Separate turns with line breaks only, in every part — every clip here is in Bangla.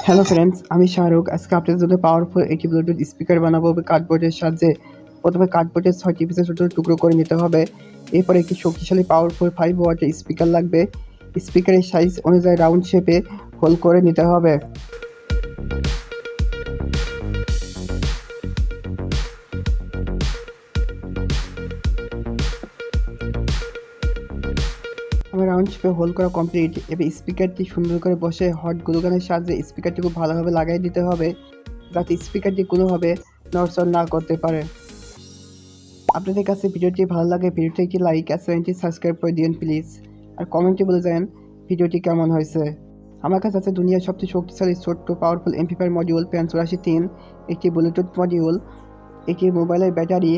হ্যালো ফ্রেন্ডস, আমি শাহরুখ। আজকে আপনাদের জন্য পাওয়ারফুল একটি ব্লুটুথ স্পিকার বানাবো কার্ডবোর্ডের সাহায্যে। প্রথমে কার্ডবোর্ডের 6টি পিসের ছোট টুকরো করে নিতে হবে। এরপর একটি শক্তিশালী পাওয়ারফুল 5 ওয়াটের স্পিকার লাগবে। স্পিকারের সাইজ অনুযায়ী রাউন্ড শেপে হোল করে নিতে হবে। আমার রাউন্ড শেপে হোল করা কমপ্লিট। এবার স্পিকারটি সুন্দর করে বসে হট গ্লুগানের সাহায্যে স্পিকারটি খুব ভালোভাবে লাগিয়ে দিতে হবে, যাতে স্পিকারটি কোনোভাবে নড়চড় না করতে পারে। আপনাদের কাছে ভিডিওটি ভালো লাগে ভিডিওটি একটি লাইক আর চ্যানেলটি সাবস্ক্রাইব করে দিন প্লিজ। আর কমেন্টে বলে যান ভিডিওটি কেমন হয়েছে। আমার কাছে আছে দুনিয়ার সবচেয়ে শক্তিশালী ছোট্ট পাওয়ারফুল এমপ্লিফায়ার মডিউল 583, একটি ব্লুটুথ মডিউল, একটি মোবাইলের ব্যাটারি,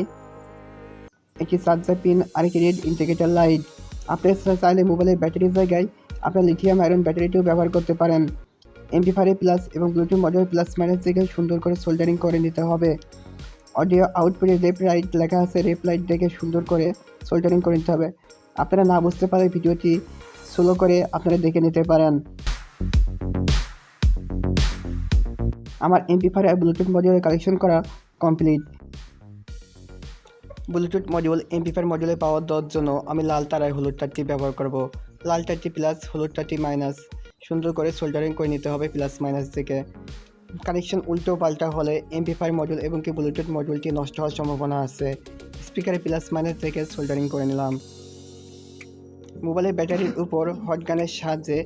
একটি চার্জার পিন আর একটি রেড ইন্ডিকেটর লাইট। আপনারা চাইলে মোবাইলের ব্যাটারির জায়গায় আপনার লিথিয়াম আয়রন ব্যাটারিটিও ব্যবহার করতে পারেন। এমপ্লিফায়ারের প্লাস এবং ব্লুটুথ মডিউলের প্লাস মাইনাস জায়গায় সুন্দর করে সোল্ডারিং করে নিতে হবে। অডিও আউটপুটে লেফট রাইট লেখা আছে, লেফট রাইট দেখে সুন্দর করে সোল্ডারিং করে নিতে হবে। আপনারা না বুঝতে পারলে ভিডিওটি স্লো করে আপনারা দেখে নিতে পারেন। আমার এমপ্লিফায়ার আর ব্লুটুথ মডিউলের কালেকশন করা কমপ্লিট। ব্লুটুথ মডিউল এমপ্লিফায়ার মডিউলে পাওয়ার দেওয়ার জন্য আমি লাল তার আর হলুদ তারটি ব্যবহার করব। লাল তারটি প্লাস, হলুদ তারটি মাইনাস। সুন্দর করে সোল্ডারিং করে নিতে হবে প্লাস মাইনাস থেকে। কানেকশন উল্টো পাল্টা হলে এমপ্লিফায়ার মডিউল এবং কি ব্লুটুথ মডিউলটি নষ্ট হওয়ার সম্ভাবনা আছে। স্পিকারে প্লাস মাইনাস থেকে সোল্ডারিং করে নিলাম। মোবাইলের ব্যাটারির উপর হট গানের সাহায্যে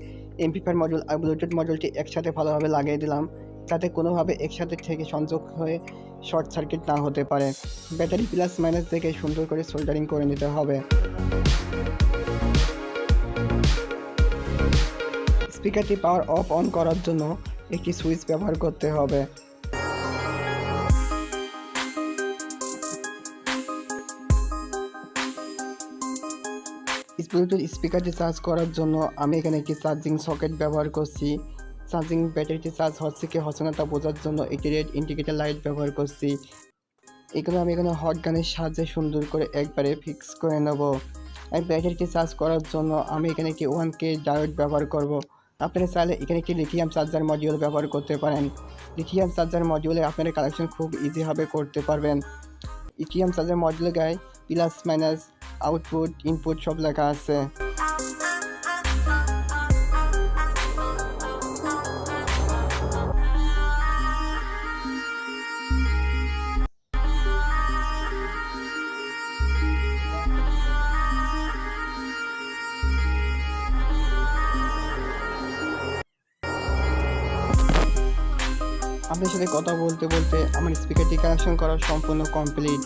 এমপ্লিফায়ার মডিউল আর ব্লুটুথ মডিউলটি একসাথে ভালোভাবে লাগিয়ে দিলাম, যাতে কোনোভাবে একসাথে থেকে সংযোগ হয়ে শর্ট সার্কিট না হতে পারে। ব্যাটারি প্লাস মাইনাস থেকে সুন্দর করে সোল্ডারিং করে নিতে হবে। স্পিকারটি পাওয়ার অফ অন করার জন্য একটি সুইচ ব্যবহার করতে হবে। ব্লুটুথ স্পিকারটি চার্জ করার জন্য আমি এখানে একটি চার্জিং সকেট ব্যবহার করছি। চার্জিং ব্যাটারিটি চার্জ হচ্ছে কি হচ্ছে না তা বোঝার জন্য একটি রেড ইন্ডিকেটর লাইট ব্যবহার করছি। এগুলো আমি এখানে হট গানের সাহায্যে সুন্দর করে একবারে ফিক্স করে নেব। আর ব্যাটারিটি চার্জ করার জন্য আমি এখানে একটি 1K ডায়োড ব্যবহার করব। আপনারা চাইলে এখানে একটি লিথিয়াম চার্জার মডিউল ব্যবহার করতে পারেন। লিথিয়াম চার্জার মডিউলে আপনারা কালেকশন খুব ইজিভাবে করতে পারবেন। লিথিয়াম চার্জার মডিউলের গায়ে প্লাস মাইনাস আউটপুট ইনপুট সব লেখা আছে। আপনার সাথে কথা বলতে বলতে আমার স্পিকারটি কানেকশন করা সম্পূর্ণ কমপ্লিট।